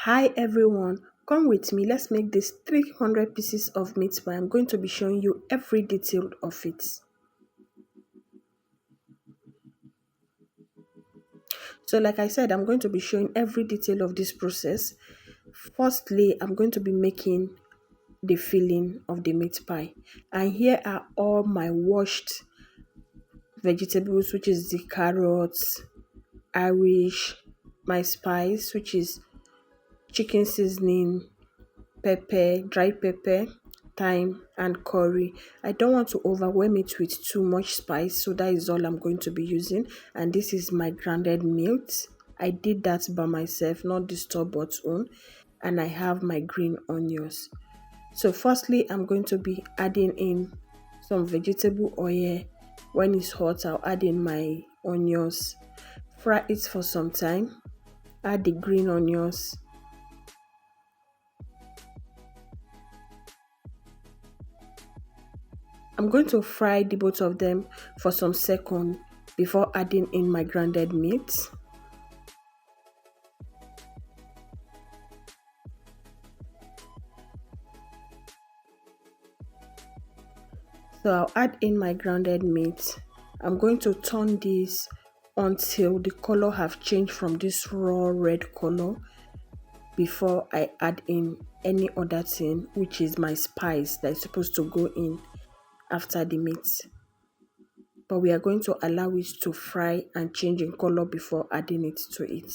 Hi everyone, come with me. Let's make this 300 pieces of meat pie. I'm going to be showing you every detail of it. So like I said, I'm going to be showing every detail of this process. Firstly, I'm going to be making the filling of the meat pie. And here are all my washed vegetables, which is the carrots, Irish, my spice, which is chicken seasoning, pepper, dry pepper, thyme, and curry. I don't want to overwhelm it with too much spice, so that is all I'm going to be using. And this is my grounded meat. I did that by myself, not the store-bought one. And I have my green onions. So firstly, I'm going to be adding in some vegetable oil. When it's hot, I'll add in my onions, fry it for some time, add the green onions. I'm going to fry the both of them for some seconds before adding in my grounded meat. So I'll add in my grounded meat. I'm going to turn this until the color have changed from this raw red color before I add in any other thing, which is my spice that is supposed to go in after the meat. But we are going to allow it to fry and change in color before adding it to it.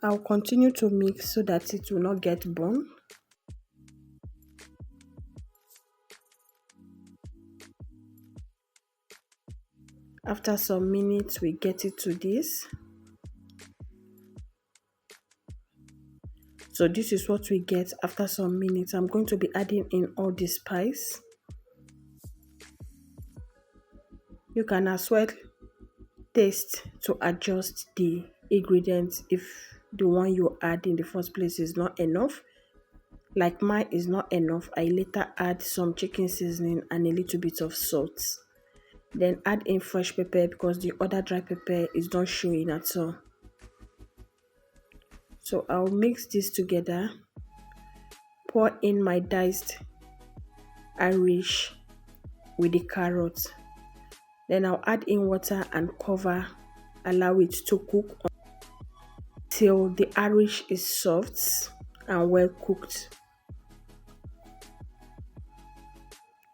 I'll continue to mix so that it will not get burned. After some minutes, we get it to this. So this is what we get after some minutes. I'm going to be adding in all the spice. You can as well taste to adjust the ingredients if the one you add in the first place is not enough. Like mine is not enough, I later add some chicken seasoning and a little bit of salt. Then add in fresh pepper because the other dry pepper is not showing at all. So I'll mix this together, pour in my diced Irish with the carrots. Then I'll add in water and cover, allow it to cook till the Irish is soft and well cooked,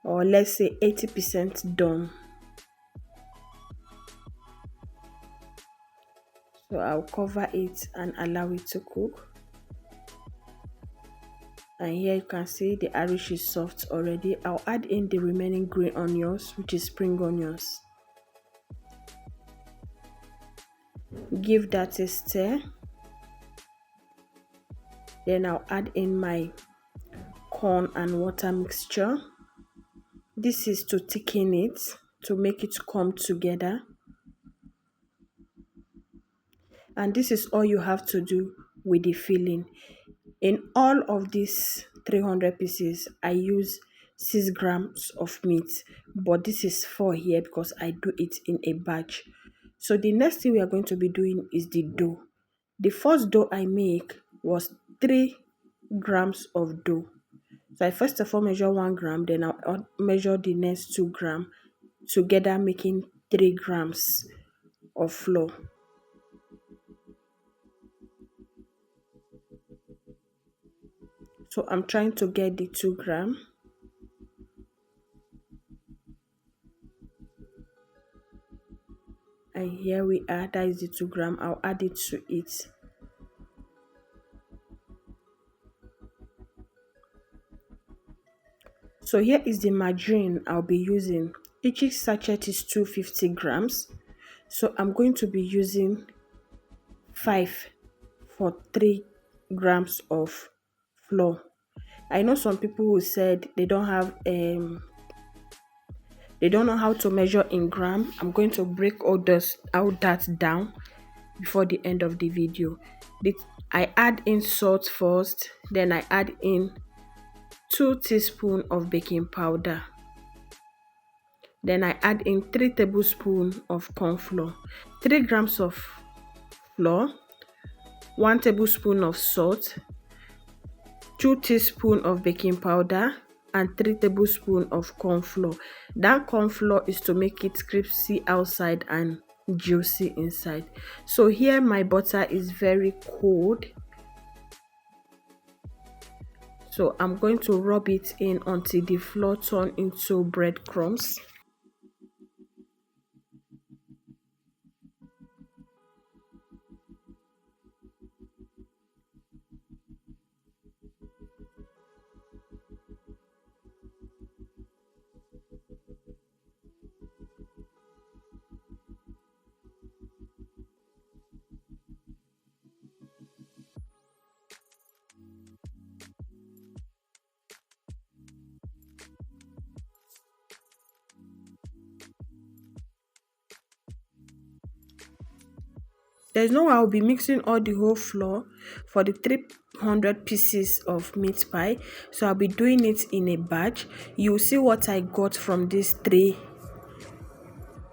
or let's say 80% done. So I'll cover it and allow it to cook. And here you can see the Irish is soft already. I'll add in the remaining green onions, which is spring onions. Give that a stir. Then I'll add in my corn and water mixture. This is to thicken it, to make it come together. And this is all you have to do with the filling. In all of these 300 pieces, I use 6 grams of meat, but this is 4 here because I do it in a batch. So the next thing we are going to be doing is the dough. The first dough I make was 3 grams of dough. So I first of all measure 1 gram, then I'll measure the next 2 gram, together making 3 grams of flour. So I'm trying to get the 2 gram. And here we are, that is the 2 gram. I'll add it to it. So here is the margarine I'll be using. Each sachet is 250 grams. So I'm going to be using 5 for 3 grams of flour. I know some people who said they don't know how to measure in gram. I'm going to break all that down before the end of the video. I add in salt first, then I add in 2 teaspoons of baking powder. Then I add in 3 tablespoons of corn flour, 3 grams of flour, 1 tablespoon of salt, 2 teaspoons of baking powder, and 3 tablespoons of corn flour. That corn flour is to make it crispy outside and juicy inside. So here my butter is very cold, so I'm going to rub it in until the flour turn into breadcrumbs. There's no way I'll be mixing all the whole flour for the 300 pieces of meat pie, so I'll be doing it in a batch. You'll see what I got from this 3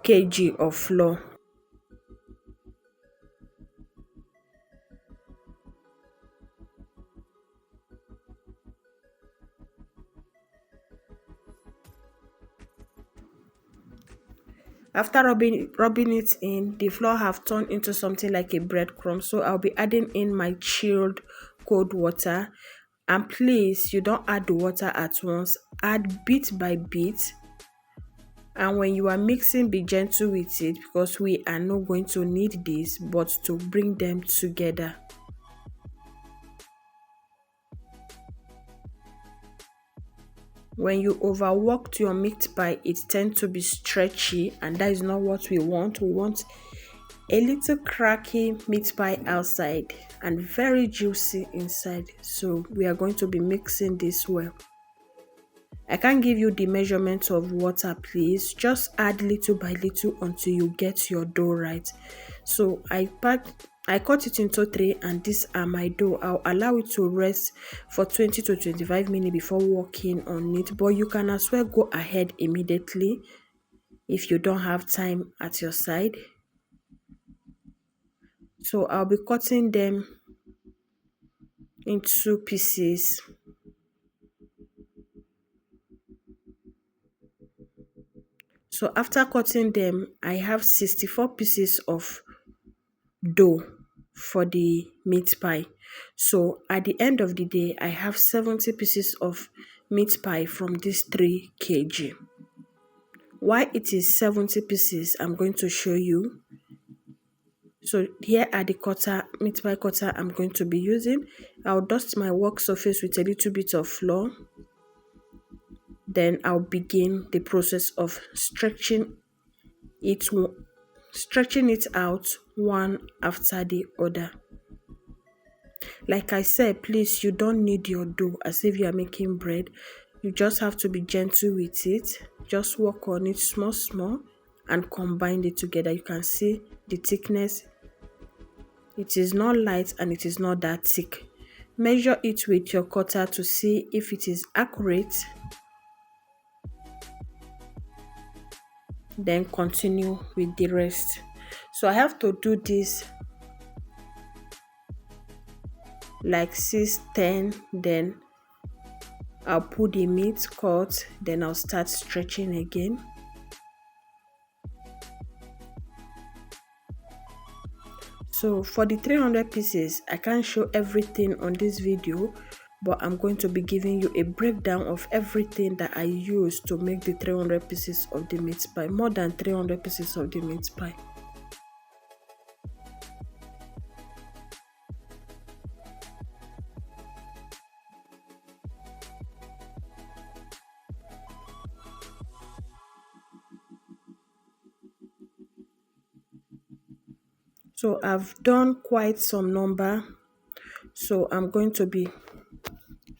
kg of flour. After rubbing it in, the flour have turned into something like a breadcrumb. So I'll be adding in my chilled cold water. And please, you don't add the water at once. Add bit by bit. And when you are mixing, be gentle with it, because we are not going to need this, but to bring them together. When you overwork your meat pie, it tends to be stretchy, and that is not what we want. We want a little cracky meat pie outside and very juicy inside. So we are going to be mixing this well. I can't give you the measurement of water, please. Just add little by little until you get your dough right. So I cut it into 3, and these are my dough. I'll allow it to rest for 20 to 25 minutes before working on it, but you can as well go ahead immediately if you don't have time at your side. So I'll be cutting them into pieces. So after cutting them, I have 64 pieces of dough for the meat pie. So at the end of the day, I have 70 pieces of meat pie from this 3 kg. Why it is 70 pieces, I'm going to show you. So here are the meat pie cutter I'm going to be using. I'll dust my work surface with a little bit of flour. Then I'll begin the process of stretching it out one after the other. Like I said, please, you don't need your dough as if you are making bread. You just have to be gentle with it. Just work on it small and combine it together. You can see the thickness. It is not light and it is not that thick. Measure it with your cutter to see if it is accurate. Then continue with the rest. So I have to do this like 6, 10, then I'll put the meat cut, then I'll start stretching again. So for the 300 pieces, I can't show everything on this video, but I'm going to be giving you a breakdown of everything that I use to make the 300 pieces of the meat pie, more than 300 pieces of the meat pie. So I've done quite some number, so I'm going to be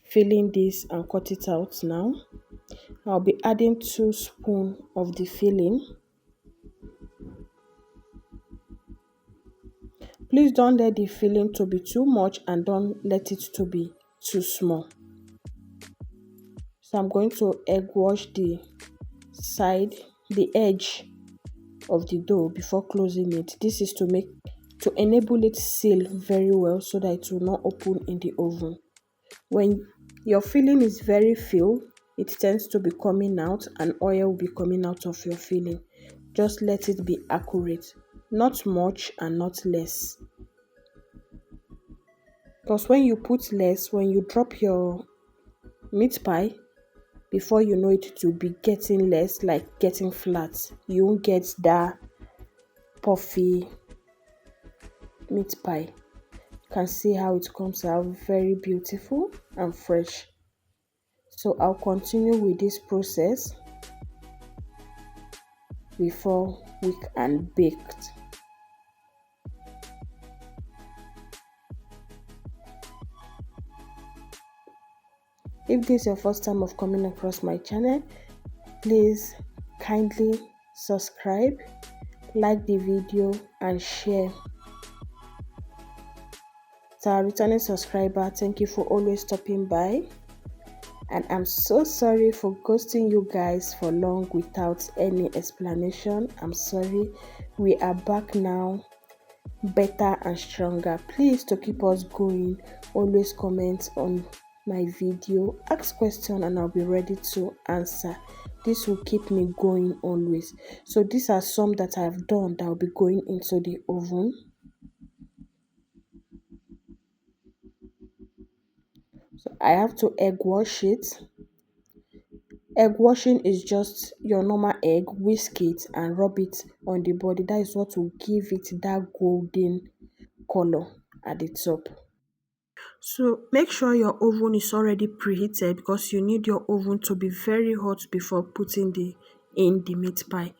filling this and cut it out now. I'll be adding 2 spoons of the filling. Please don't let the filling to be too much and don't let it to be too small. So I'm going to egg wash the edge of the dough before closing it. This is to enable it seal very well so that it will not open in the oven. When your filling is very filled, it tends to be coming out and oil will be coming out of your filling. Just let it be accurate, not much and not less. Because when you put less, when you drop your meat pie, before you know it will be getting less, like getting flat. You won't get that puffy meat pie. You can see how it comes out very beautiful and fresh. So I'll continue with this process before we can baked. If this is your first time of coming across my channel, please kindly subscribe, like the video and share. To our returning subscriber, thank you for always stopping by, and I'm so sorry for ghosting you guys for long without any explanation. I'm sorry. We are back now, better and stronger. Please, to keep us going, always comment on my video, ask question and I'll be ready to answer. This will keep me going always. So these are some that I've done that will be going into the oven. So I have to egg wash it. Egg washing is just your normal egg, whisk it and rub it on the body. That is what will give it that golden color at the top. So make sure your oven is already preheated because you need your oven to be very hot before putting in the meat pie.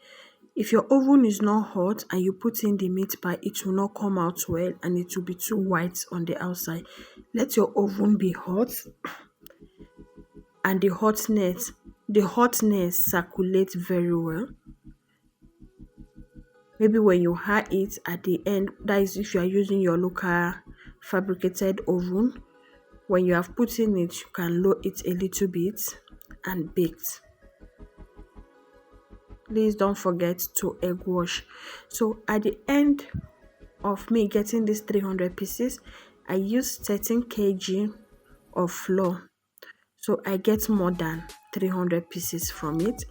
If your oven is not hot and you put in the meat pie, it will not come out well and it will be too white on the outside. Let your oven be hot and the hotness circulate very well. Maybe when you hide it at the end, that is if you are using your local fabricated oven, when you have put in it, you can lower it a little bit and bake. Please don't forget to egg wash. So at the end of me getting these 300 pieces, I used 13 kg of flour. So I get more than 300 pieces from it.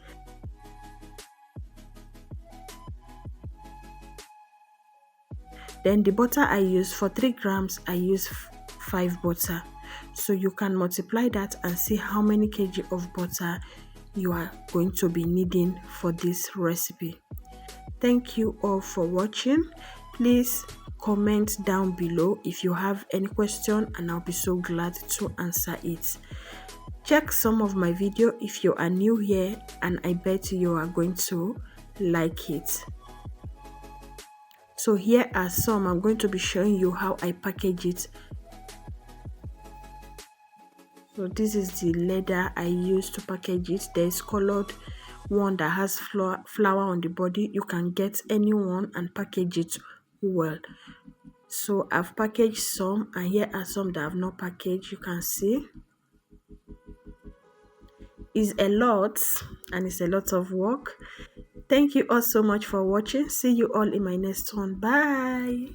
Then the butter I use for 3 grams, I use 5 butter. So you can multiply that and see how many kg of butter you are going to be needing for this recipe. Thank you all for watching. Please comment down below if you have any question and I'll be so glad to answer it. Check some of my video if you are new here and I bet you are going to like it. So here are some. I'm going to be showing you how I package it. So this is the leather I use to package it. There's colored one that has flower on the body. You can get any one and package it well. So I've packaged some and here are some that I've not packaged. You can see it's a lot and it's a lot of work. Thank you all so much for watching. See you all in my next one. Bye.